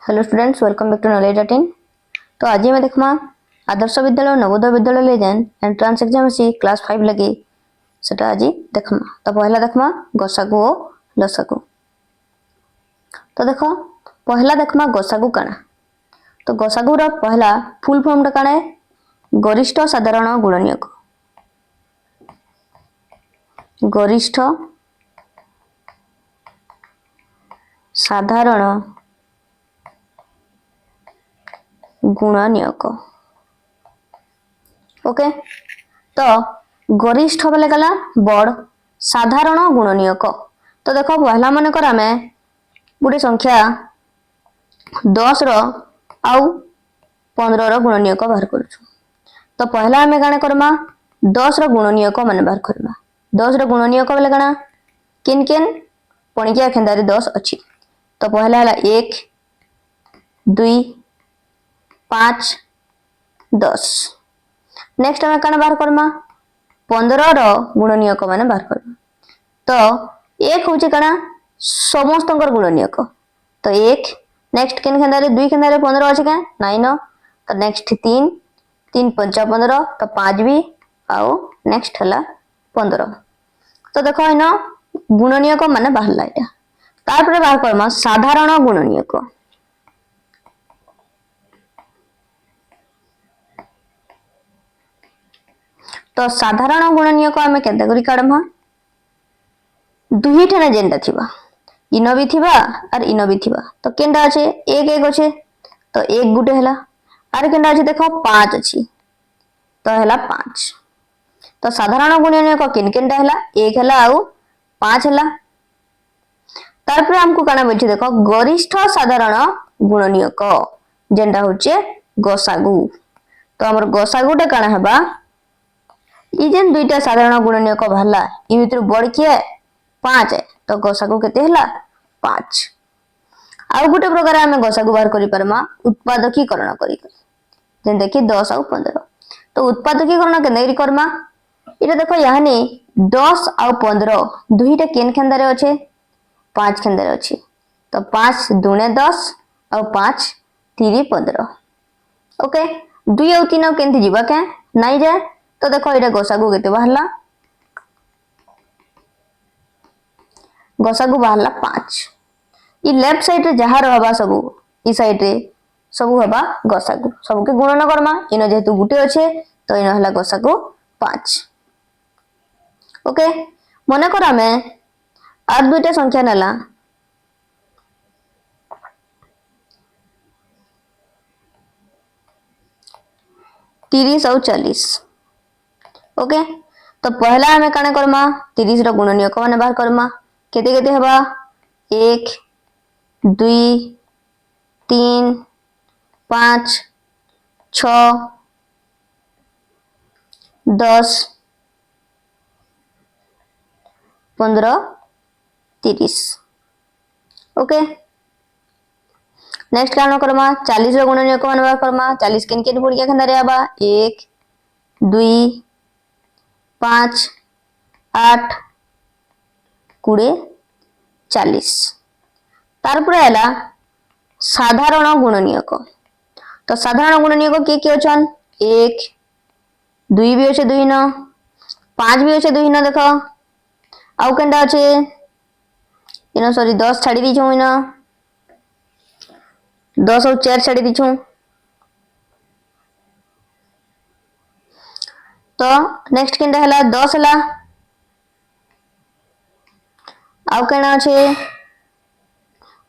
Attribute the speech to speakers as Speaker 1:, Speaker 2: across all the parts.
Speaker 1: Hello students, welcome back to knowledge 18। तो आज मैं देखमा आदर्श विद्यालय नवोदय विद्यालय ले जान एंट्रांस एग्जाम सी क्लास 5 लगी सेटा आज देखमा। तो पहला देखमा गसागु और लसागु। तो देखो पहला देखमा गसागु काना। तो गसागु रो पहला फुल फॉर्म काना है गरिष्ठ साधारण गुणनीयक। गरिष्ठ साधारण गुणनीयक। ओके, तो गरिष्ठ बोले गला बड़ साधारण गुणनीयक। तो देखो पहला मन कर आमे गोटे संख्या 10 रो आउ 15 रो गुणनीयक बाहर करूछु। तो पहला आमे काना करमा 10 रो गुणनीयक माने बाहर करबा। 10 रो गुणनीयक बोले काना किन किन पणिकिया खेंदारी 10 अछि। तो पहला हला 1 2 5 10। नेक्स्ट आमे काना बाहर करमा 15 रो गुणनीयक माने बाहर करमा। तो 1 होची काना समस्तंकर गुणनीयक। तो 1 नेक्स्ट किन खेंदारे 2 खेंदारे 15 अछि का 9। तो नेक्स्ट 3 3 5 15 तो 5 भी आउ नेक्स्ट हला 15। तो देखो इनो गुणनीयक माने बाहरला एटा। तारपरे बाहर करमा साधारण गुणनीयक। तो साधारण गुणनीयक आमे केते करी काढमा दुही ठने जेंटा थिबा इनो भी थिबा और इनो भी थिबा। तो केंडा अछि 1 1 अछि। तो 1 गुटे हला आर केंडा अछि देखो 5 अछि। तो हला 5। तो साधारण गुणनीयक किन केंडा हला 1 हला आउ 5 हला। तारपरे हमको काना बोलछि देखो गरिष्ठ साधारण गुणनीयक जेंटा होचे गसागु। तो हमर गसागुटे काना हबा ई जेन दुईटा साधारण गुणनीयक बाहरला ई भितर बड़ किए 5 है। तो गसागु केते हला 5। आउ गुटे प्रकार हमें गसागु बाहर करि परमा उत्पादकीकरण करी जेन देखि 10 आउ 15। तो उत्पादकीकरण केने करमा इटा देखो यानी 10 आउ 15 दुईटा केन खेंदारे अछि 5 खेंदारे अछि। तो 5 दुने 10 आउ 5 3 15। ओके 2 आउ 3 आउ केनथि जिबा के नाही जाय। तो देखो इटा गसागु केते बाहरला गसागु बाहरला 5। ई लेफ्ट साइड रे जहा रहबा सबु ई साइड रे सबु हबा गसागु सबके गुणन करमा इनो जेतु गुटे अछि। तो इनो हला गसागु 5। ओके मने कर आमे आर दुईटा संख्या नेला 30 और 40। ओके तो पहला हमें काना करमा 30 रो गुणनीयक माने बाहर करमा केते केते हबा 1 2 3 5 6 10 15 30। ओके नेक्स्ट काना करमा 40 रो गुणनीयक माने बाहर करमा 40 किन किन पुड़िया खंदारे आबा 1 2 5 8 20 40। तारपरे हला साधारण गुणनीयक। तो साधारण गुणनीयक के अछन 1 2 भी अछि 2 न 5 भी अछि 2 न देखो आउ केंडा अछि इनो सॉरी 10 छाडी दी छु इनो 10 और 4 छाडी दी छु। तो नेक्स्ट केंडा हला 10 हला आउ केना अछि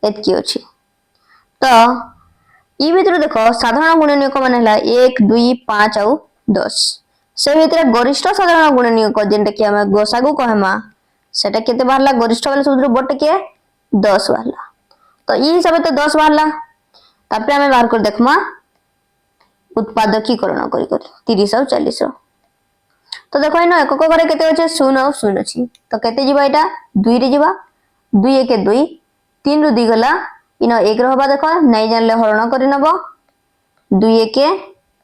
Speaker 1: एतकी अछि। तो ई भितर देखो साधारण गुणनीयक माने हला 1 2 5 आउ 10। से भितर गरिष्ठ साधारण गुणनीयक जेंटा कि हम गसागु कहमा सेटा केते बाहरला गरिष्ठ वाला सूत्र बट के 10 बाहरला। तो ई हिसाब तो 10 बाहरला। तापरे हमें बाहर कर देखमा उत्पादकीकरण करी 30 और 40 रो। तो देखो इनो एकक करे केते अछि 0 और 0 अछि। तो केते जिबा एटा 2 रे जिबा 2 1 2 3 रु 2 गला इनो 1 रहबा देखो नै जानले हरण करि नबो 2 1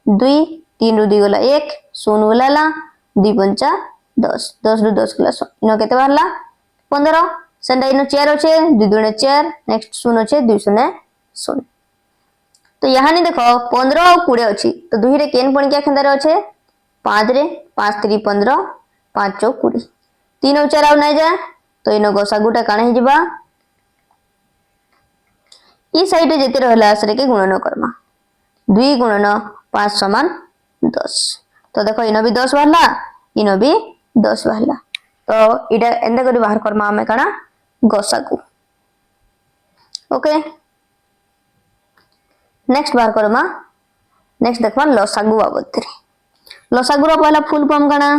Speaker 1: 2 3 रु 2 गला 1 0 गला 2 5 10 10 रु 10 गला इनो केते बाहरला 15। सेंडा इनो 4 अछि 2 2 4 नेक्स्ट 0 अछि 2 0 0। तो यहाँ देख 15 और 20 अच्छी तो दुई रे केन पणिकिया खेदार अच्छे 5 रे 5 3 15 5 चौ 20 3 और 4 नहीं जाए तो इन गसागुटा काण हो ई साइड जिते रहा से गुणन करमा 2 गुणन 5 समान 10 तो देख इन भी 10 बाहर इन भी 10 बाहर तो इटा एंदा करी बाहर करमा आमे काना गसागु ओके नेक्स्ट बाहर करमा नेक्स्ट देखबा लसागु बाबद रे लसागु रो पहला फुल फॉर्म काना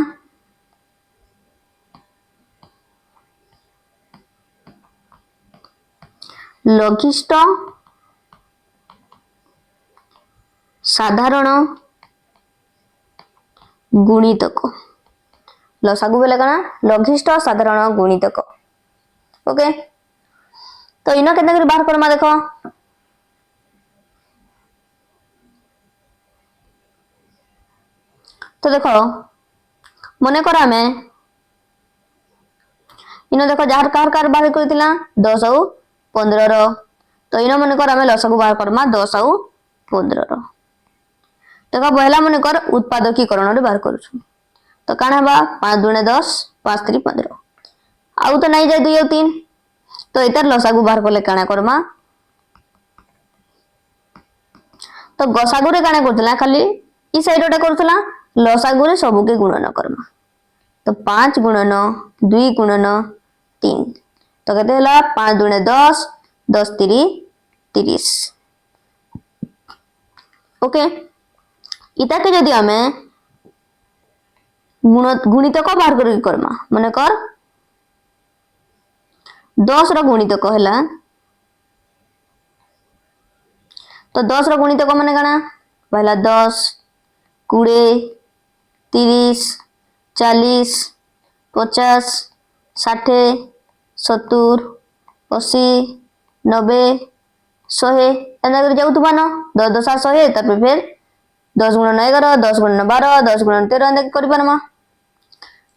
Speaker 1: लघिष्ठ साधारण गुणितक लसागु बोले काना लघिष्ठ साधारण गुणितक ओके तो इन केते कर बाहर करमा देखो तो देखो मने कर आमे इन देखो जार कार बाहर करथिला 10 और 15 रो तो इन मने कर आमे लसागु बाहर करमा 10 और 15 रो देखो पहला मन कर उत्पादकीकरण बाहर करूँ तो काण हवा 5 दुणे 10 5 3 15 आउ तो नहीं जाए 2 और 3 तो इतार लसागु बाहर कले काण करमा तो गसागु रे काण करथला खाली ई साइडटा करथला लसागु रे सब के गुणन करमा तो 5 गुणन 2 गुणन 3 तो केते हला 5 दुणे 10 10 3 30 ओके इता के जदि आमे गुणितक बाहर कर करमा मन कर 10 रो गुणितक हला तो 10 रो गुणितक माने काना पहला 10 20 30 40 50 60 70 80 90 100 एना कर जाउतबा न 10 10 100 तापर फिर 10 गुणन 11 10 गुणन 12 10 गुणन 13 एंदा कर पारमा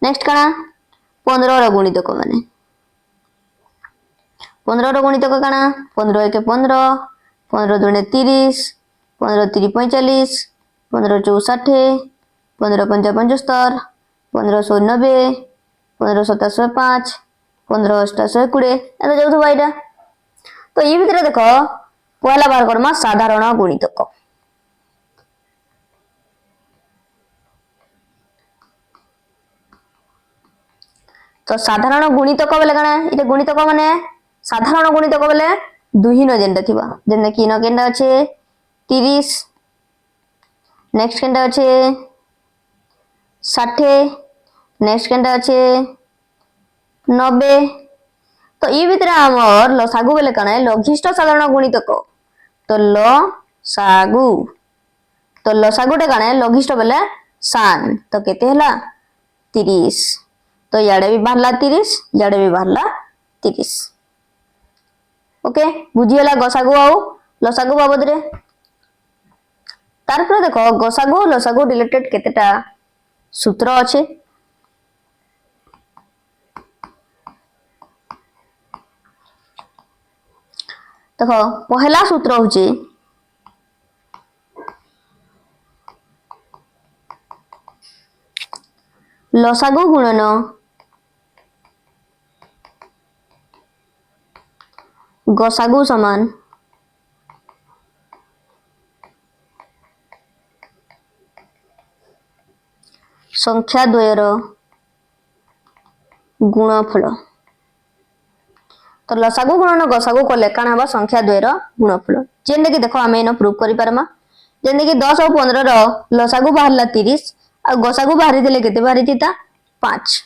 Speaker 1: नेक्स्ट काना 15 रो गुणितक माने 15 रो गुणितक काना 15 1 15 15 दुणे 30 15 3 45 15 4 60 15 5 75 15 100 90 15 7 105 15 8 120 एंदा जाउथबा एटा तो ये भीतर देखो पहला बार करमा साधारण गुणितक तो साधारण गुणितक बेले काना इते गुणितक माने साधारण गुणितक बेले दुहीन जेंडा थिबा जेने कि न केंडा अछि 30 नेक्स्ट केंडा अछि 60 नेक्स्ट केंडा अछि 90 तो ई भीतर हमर लसागु बेले काना लघिष्ठ साधारण गुणितक तो लसागु तो लसागुटे काना लघिष्ठ बेले सान तो केते हला 30 तो याडे भी बाहरला 30 याडे भी बाहरला 30 ओके बुझियला गसागु आउ लसागु बाबद रे तार पर देखो गसागु लसागु रिलेटेड केतेटा सूत्र अछि देखो पहला सूत्र होची लसागु गुणन गसागु समान संख्या द्वयर गुणफल तो लसागु गुणन गसागु कले काना हबा संख्या द्वयर गुणफल जेने कि देखो आमे इन प्रूव करि पारमा जेने कि 10 और 15 रो लसागु बाहरला 30 आ गसागु बाहरी देले केते बाहरी थिता 5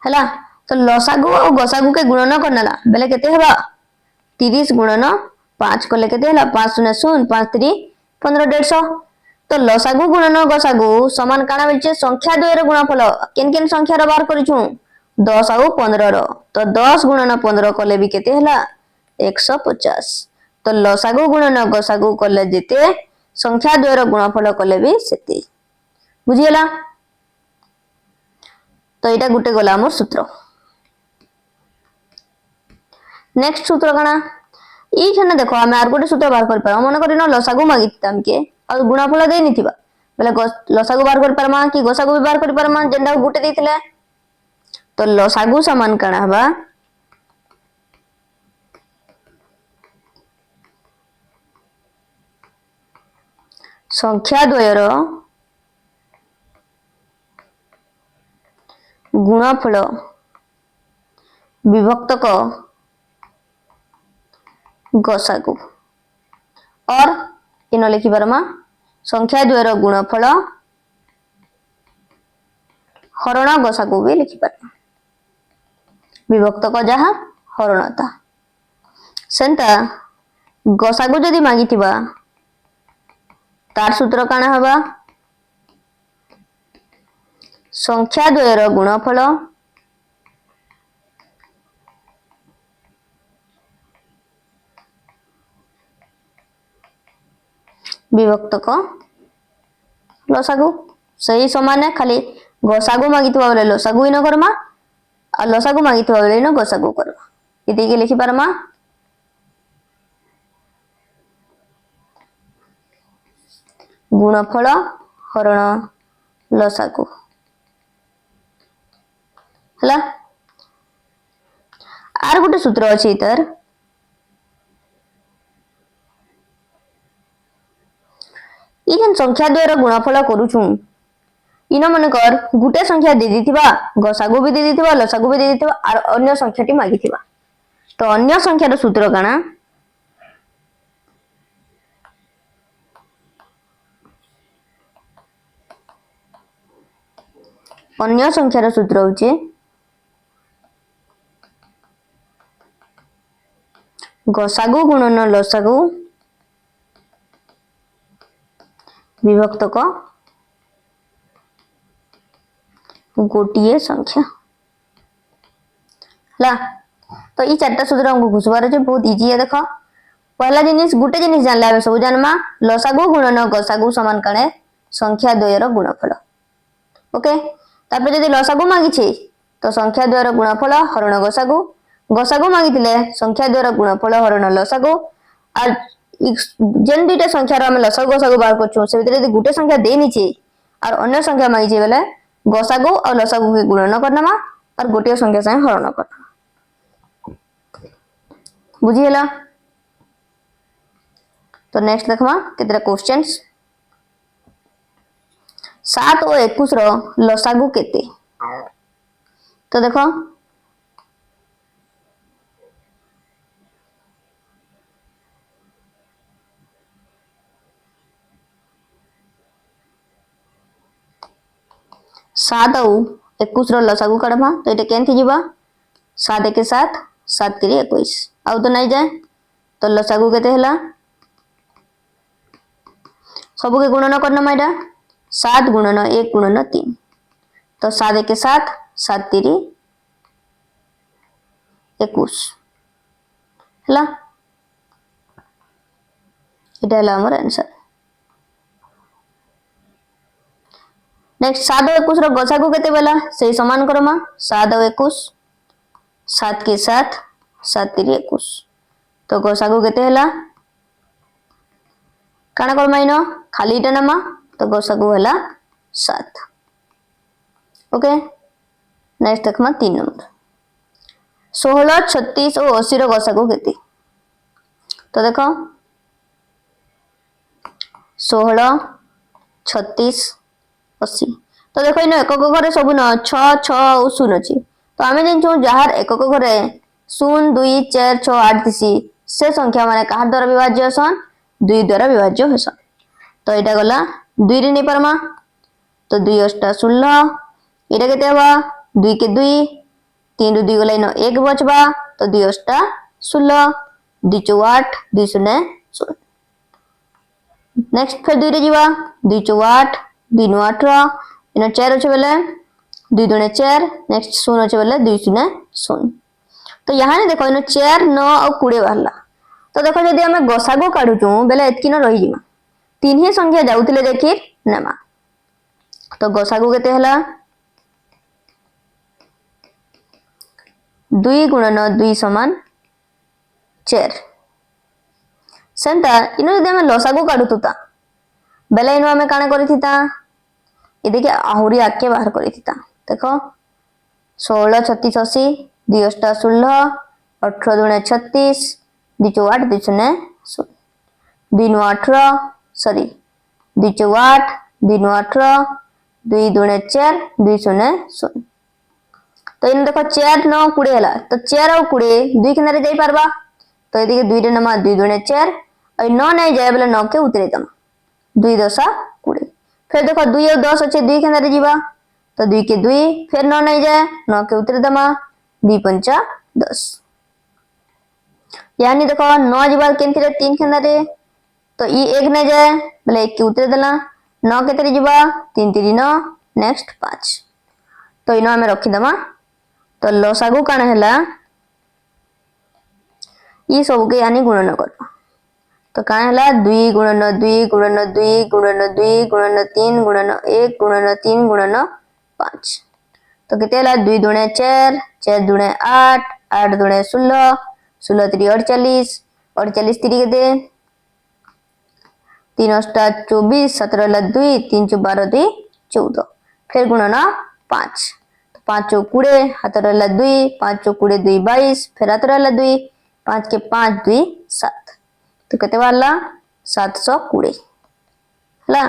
Speaker 1: हला तो लसागु और गसागु के गुणन करनला बेले केते हबा 30 गुणन 5 कले केते हला 5 0 0 5 3 15 150 तो लसागु गुणन गसागु समान काना मिलचे संख्या द्वयर गुणफल केन केन संख्या रो बाहर करिछु 10 और 15 रो तो 10 गुणन 15 कले भी केते हला 150 तो लसागु गुणन गसागु कले जेते संख्या द्वयर गुणफल कले भी सेते बुझियला तो एटा गुटे गला हमर सूत्र नेक्स्ट सूत्र काना ई छने देखो आमे आर गोटे सूत्र बाहर कर पारा मन करी न लसागु मागिता हमके और गुणाफल दे निथिबा बेले लसागु बाहर कर पारमा कि गोसागु भी बाहर कर पारमा जेंडा गुटे देथिले तो लसागु समान काना हबा संख्या द्वयर गुणफल विभक्तक गसागु और इन लिखि पारमा संख्या द्वयर गुणफल हरण गसागु भी लिखि पारमा विभक्तक जहा हरणता सेंता गसागु जदि मागिथिबा तार सूत्र काना हबा संख्या द्वयर गुणफल विभक्तक लसागु सही समान है खाली गसागु मागिथिबा बेले लसागु इन करमा और लसागु मागिथिबा बेले इन गसागु करमा इति के लिखि पारमा गुणफल हरण लसागु हला आर गोटे सूत्र अछि इतर ई जन संख्या द्वयर गुणफल करूछु इन मन कर गुटे संख्या दे दिथिबा गसागु भी दे दिथिबा लसागु भी दे दिथिबा और अन्य संख्याटी मागिथिबा तो अन्य संख्यार सूत्र काना अन्य संख्यार सूत्र होचे गसागु गुणन लसागु विभक्तक गोटिए संख्या ला तो ई चारटा सूत्र हमको घुसबार है बहुत इजी है देखो पहला जिनिस गुटे जिनिस जानले आबे सब जानमा लसागु गुणन गसागु समान काने संख्या द्वयर गुणफल ओके तापर जदि लसागु मागिछि तो संख्या द्वयर गुणफल हरण गसागु गसागु मागितिले संख्या द्वयर गुणफल हरण लसागु और जेन दुईटा संख्यार हम लसागु गसागु बाहर करछु से भीतर यदि गुटे संख्या दे निछि और अन्य संख्या मागिछि बेले गसागु और लसागु के गुणन करनमा और गोटे संख्या से हरण करनमा बुझी हला तो नेक्स्ट देखमा केतरा क्वेश्चंस 7 और 21 रो लसागु केते तो देखो सात और 21 रो लसागु काढमा तो एटा केन थी जीवा 7 1 7 7 3 21 आउ तो नहीं जाए तो लसागु केते हला सबु के गुणन करना माइडा 7 गुणन 1 गुणन 3 तो 7 1 7 7 3 21 हला इटा हला हमर आंसर नेक्स्ट 7 और 21 रो गसागु केते बेला से समान करमा 7 और 21 7 के 7 7 3 21 तो गसागु केते हला काना करमा इनो खाली इटा नमा तो गसागु हला 7 ओके नेक्स्ट देखमा 3 नंबर 16 36 और 80 रो गसागु केते तो देखो 16 36 80 तो देखो इन एकक घरे सब न 6 6 और 0 अछि तो आमे जंचो जहार एकक घरे 0 2 4 6 8 दिसी से संख्या माने कहार द्वारा विभाज्य हसन 2 द्वारा विभाज्य हसन तो एटा गला 2 रे नै परमा तो 2 8 16 एटा केते हबा 2 के 2 3 रो 2 गला इन 1 बचबा तो 2 8 16 2 4 8 2 0 16 नेक्स्ट फिर 2 रे जीवा 2 4 8 2 9 18 इन 4 अछि बेले 2 2 4 नेक्स्ट 0 अछि बेले 2 0 0 तो यहाँ ने देखो इन 4 9 और 20 बाहरला तो देखो जदि हमें गसागु काढुचू बेले एतकी न रही जिमा तीन ही संख्या जाउतिले देखि नेमा तो गसागु केते हला 2 गुणन 2 समान 4 सेंता इनो यदि हमें लसागु काढुतुता बेले इनो हमें काना करिथिता ये देखिए आहुरी आके बाहर करिथिता देखो 16 36 80 2 8 16 18 दुणे 36 2 4 8 2 शून्य 2 9 18 सॉरी 2 4 8 2 9 18 2 दुणे 4 2 शून्य 0 तो इन देखो 4 9 20 हला तो 4 और 20 दुई किनारे जाई पारबा तो ये देखिए 2 रे नमा 2 दुणे 4 और 9 नहीं जाए बोले 9 के उतरे दमा 2 10 20 फिर देखो 2 और 10 अच्छे 2 किनारे जीवा तो 2 के 2 फिर 9 नहीं जाए 9 के उतरे दमा 2 5 10 यानी देखो 9 जीवा केनथिरे 3 किनारे तो ई 1 नहीं जाए बोले 1 के उतरे दला 9 के तेरी जीवा 3 3 9 नेक्स्ट 5 तो इनो हमें रखी दमा तो लसागु काना हैला ई सब के यानी गुणन कर तो काना हैला 2 गुणन 2 गुणन 2 गुणन 2 गुणन 3 गुणन 1 गुणन 3 गुणन 5 तो कितने हैला 2 दुणे 4 4 दुणे 8 8 दुणे 16 16 3 48 48 3 केते 3 8 24 17 ला 2 3 4 12 2 14 फिर गुणन 5 5 चौ 20 हाथ रहला 2 5 चौ 20 2 22 फिर हाथ रहला 2 5 के 5 2 7 तो केते वाला 720 हला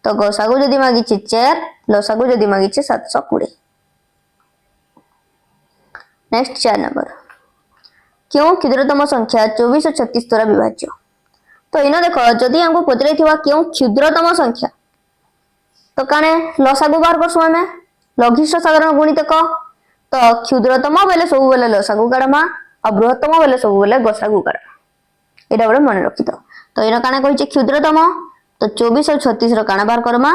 Speaker 1: तो गसागु जदी मागी 4 लसागु जदी मागी 720 नेक्स्ट 4 नंबर क्यों क्षुद्रतम संख्या 24 और 36 द्वारा विभाज्य तो इनो देखो जदी हमको पचरे थिवा क्यों क्षुद्रतम संख्या तो काने लसागु बाहर करसु हमें लघिष्ठ साधारण गुणितक तो क्षुद्रतम बेले सब बेले लसागु काढमा और बृहत्तम बेले सब बेले गसागु काढमा एटा बडे मन रखि तो इनो काना कहिचे क्षुद्रतम तो 24 और 36 रो काना बाहर करमा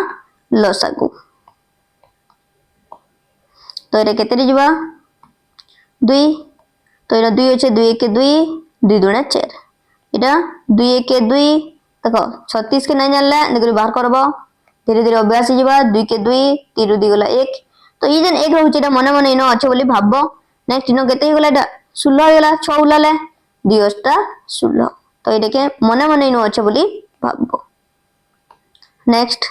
Speaker 1: लसागु तो एरे केतेरी जीवा 2 तो इनो 2 अछि 2 1 2 2 दुणे 4 एटा 2 1 2 देखो 36 के नहीं जानले देखो बाहर करबो धीरे धीरे अभ्यास जीवा 2 के 2 3 2 गला 1 तो ये जन 1 रहउची एटा मने मने इनो अच्छे बोली भाबबो नेक्स्ट इनो केते गला एटा 16 गला 6 उलाले 2 8 16 तो एटा के मने मने इनो अच्छे बोली भाबबो नेक्स्ट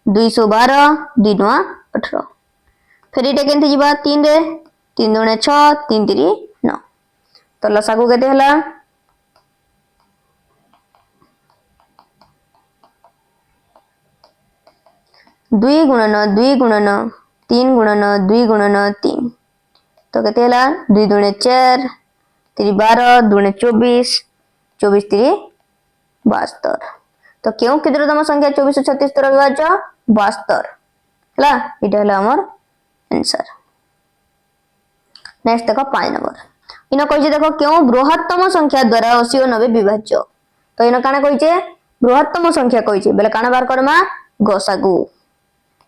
Speaker 1: 212 2 9 18 फिर एटा केनते जीवा 3 रे 3 दुणे 6 3 3 9 तो लसागु केते हला 2 गुणन 2 गुणन 3 गुणन 2 गुणन 3 तो केते हला 2 दुणे 4 3 12 दुणे 24 24 3 72 तो क्यों क्षुद्रतम संख्या 24 और 36 द्वारा विभाज्य 72 हला इटा हला हमर आंसर नेक्स्ट देखो 5 नंबर इनो कहिजे देखो क्यों बृहत्तम संख्या द्वारा 80 और 90 विभाज्य तो इनो काना कहिजे बृहत्तम संख्या कहिजे बेले काना बार करमा गसागु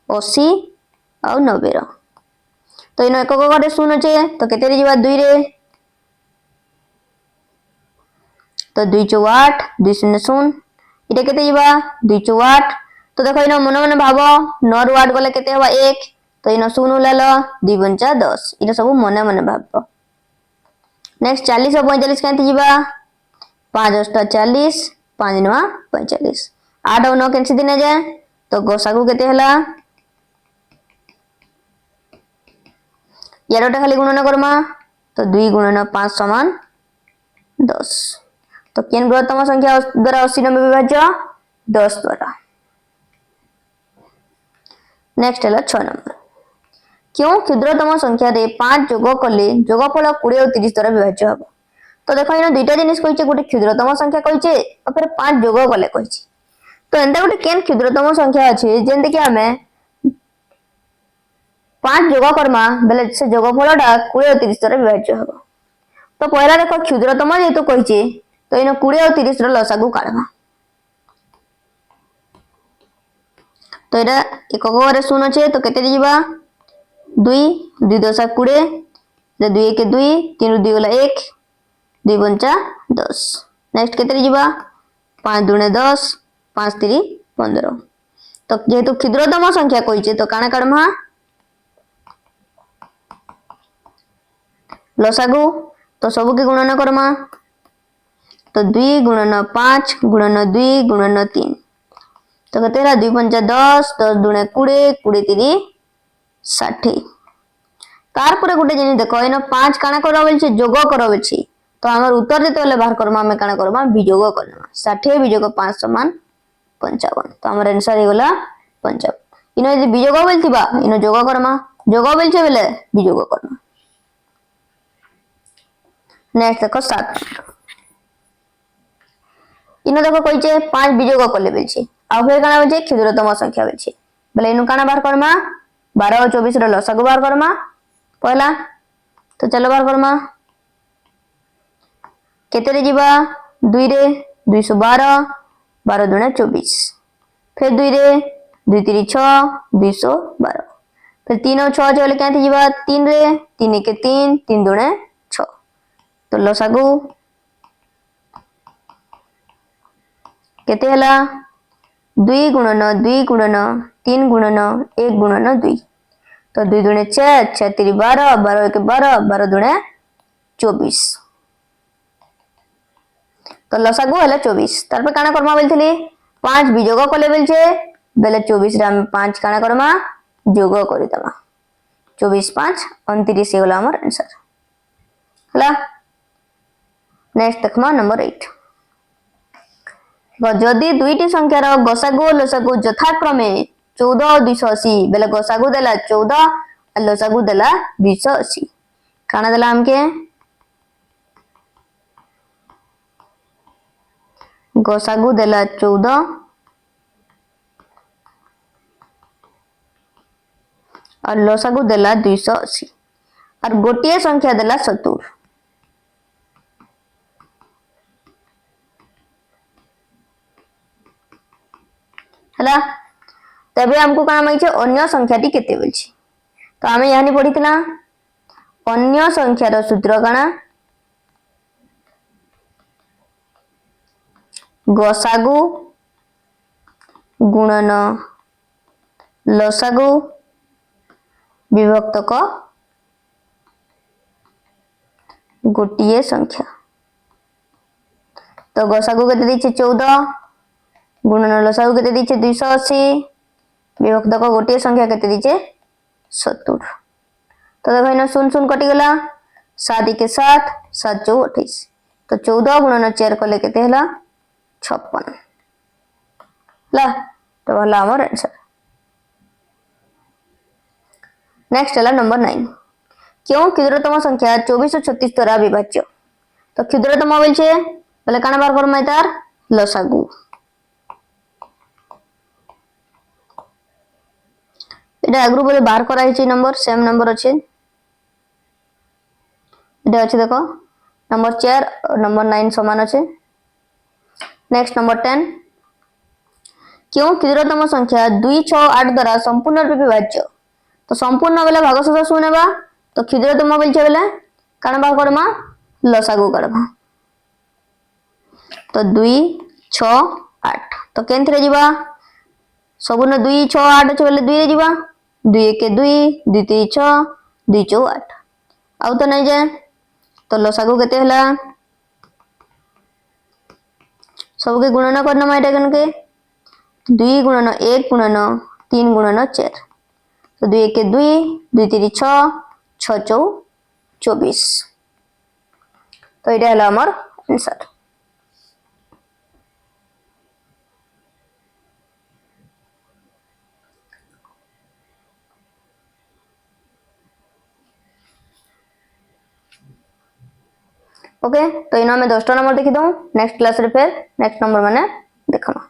Speaker 1: 80 और 90 रो तो इनो एकक करे शून्य छे तो केते जीवा 2 रे तो 2 चौ 8 2 शून्य 0 इटा केते जीवा 2 चौ 8 तो देखो इनो मन मन भाबो 9 रो 8 गले केते हवा 1 तो इनो 0 लालो 2 5 10 इटा सब मन मन भाबो नेक्स्ट 40 और 45 केते जीवा 5 8 40 5 9 45 8 और 9 कैंसिल दिने जाए तो गसागु केते हला यारोटा खाली गुणन करमा तो 2 गुणन 5 समान 10 तो केन बृहत्तम संख्या द्वारा 80 90 विभाज्य 10 द्वारा नेक्स्ट है 6 नंबर क्यों क्षुद्रतम संख्या रे 5 जोग कले जोगफल 20 और 30 द्वारा विभाज्य हबो तो देखो इनो दुईटा जिनिस कहिचे गोटे क्षुद्रतम संख्या कहिचे और फिर 5 जोग कले कहिचे तो एंता गोटे केन क्षुद्रतम संख्या अछि जेंते कि हमें 5 जोग करमा बेले से जोगफलटा 20 और 30 द्वारा विभाज्य हबो तो पहला देखो क्षुद्रतम जेतु कहिचे तो इनो 20 और 30 रो लसागु काढबा तो एटा एकक करे शून्य छे तो केते जीवा 2 2 10 20 2 1 2 3 2 गला 1 2 5 10 नेक्स्ट केते जीवा 5 दुणे 10 5 3 15 तो जेतु क्षुद्रतम संख्या कहिचे तो काना काढमा लसागु तो सब के गुणन करमा तो तो 2 गुणन 5 गुणन 2 गुणन 3 तो केते हला 2 पंचा 10 10 दुणे 20 20 3 60 तार पर गुटे जिनिस देखो इन 5 काना करा बोलछे जोग करो बोलछी तो हमर उत्तर देते बेले बाहर करमा हमें काना करबा विजोग करना 60 विजोग 5 समान 55 तो हमर आंसर हे गला 55 इनो यदि विजोग बोलथिबा इनो जोग करमा जोग बोलछे बेले विजोग करना नेक्स्ट देखो 7 इनो देखो कहिचे 5 विजोग करले बोलछे आ फेर काना बोलछे क्षुद्रतम संख्या बोलछे बेले इनो काना बाहर करमा 12 और 24 रो लसागु बाहर करमा पहला तो चलो बाहर करमा केते रे जीवा 2 रे 212 12 दुणे 24 फिर 2 रे 2 3 6 212 फिर 3 और 6 चले क्या थी जीवा 3 रे 3 के 3 3 दुणे 6 तो लसागु केते हला 2 गुणन 3 गुणन 1 गुणन 2 तो 2 दुणे 4 6 3 12 12 1 12 12 दुणे 24 तो लसागु हला 24 तार पे काना करमा बोलथली 5 विजोग कले बोलछे बेले 24 रे हम 5 काना करमा जोग करि दमा 24 5 29 हे गला हमर आंसर हला नेक्स्ट देखमा नंबर 8 जदि दुईटी संख्यार गसागु और लसागु यथाक्रमे 14 और 280 बेले गसागु देला 14 और लसागु देला 280 काना देला हमके गसागु देला 14 और लसागु देला 280 और गोटिए संख्या देला 70 हला तबे हमको काना माइछे अन्य संख्याटी केते बोलछि तो हमें यानी पढितला अन्य संख्यार सूत्र काना गसागु गुणन लसागु विभक्तक गोटिए संख्या तो गसागु केते दिछे 14 गुणन लसागु केते दिछे 280 विभक्तक गोटिए संख्या केते दिछे 70 तो देखो इनो 0 0 कटि गला 7 के 7 7 4 28 तो 14 गुणन 4 कले केते हला 56 ला तो हला हमर आंसर नेक्स्ट हला नंबर 9 क्यों क्षुद्रतम संख्या 24 और 36 द्वारा विभाज्य तो क्षुद्रतम बोलछे बेले काना बार करमा तार लसागु एटा आगरु बोले बाहर करा हिची नंबर सेम नंबर अछि एटा अछि देखो नंबर 4 और नंबर 9 समान अछि नेक्स्ट नंबर 10 क्यों क्षुद्रतम संख्या 2 6 8 द्वारा संपूर्ण रूपे विभाज्य तो संपूर्ण बेले भागशेष सुनेबा तो क्षुद्रतम बोलछे बेले काना बाहर करमा लसागु करबा तो 2 6 8 तो केनथरे जीवा सबुन 2 6 8 अछि बेले 2 रे जीवा 2 1 2 2 3 6 2 4 8 आउ तो नहीं जाए तो लसागु केते हला सब के गुणन करना माइटा कन के 2 गुणन 1 गुणन 3 गुणन 4 तो 2 1 2 2 3 6 6 4 24 तो इटा हला हमर आंसर ओके तो इना में 10 नंबर देखि दऊ नेक्स्ट क्लास रे फिर नेक्स्ट नंबर माने देखमा।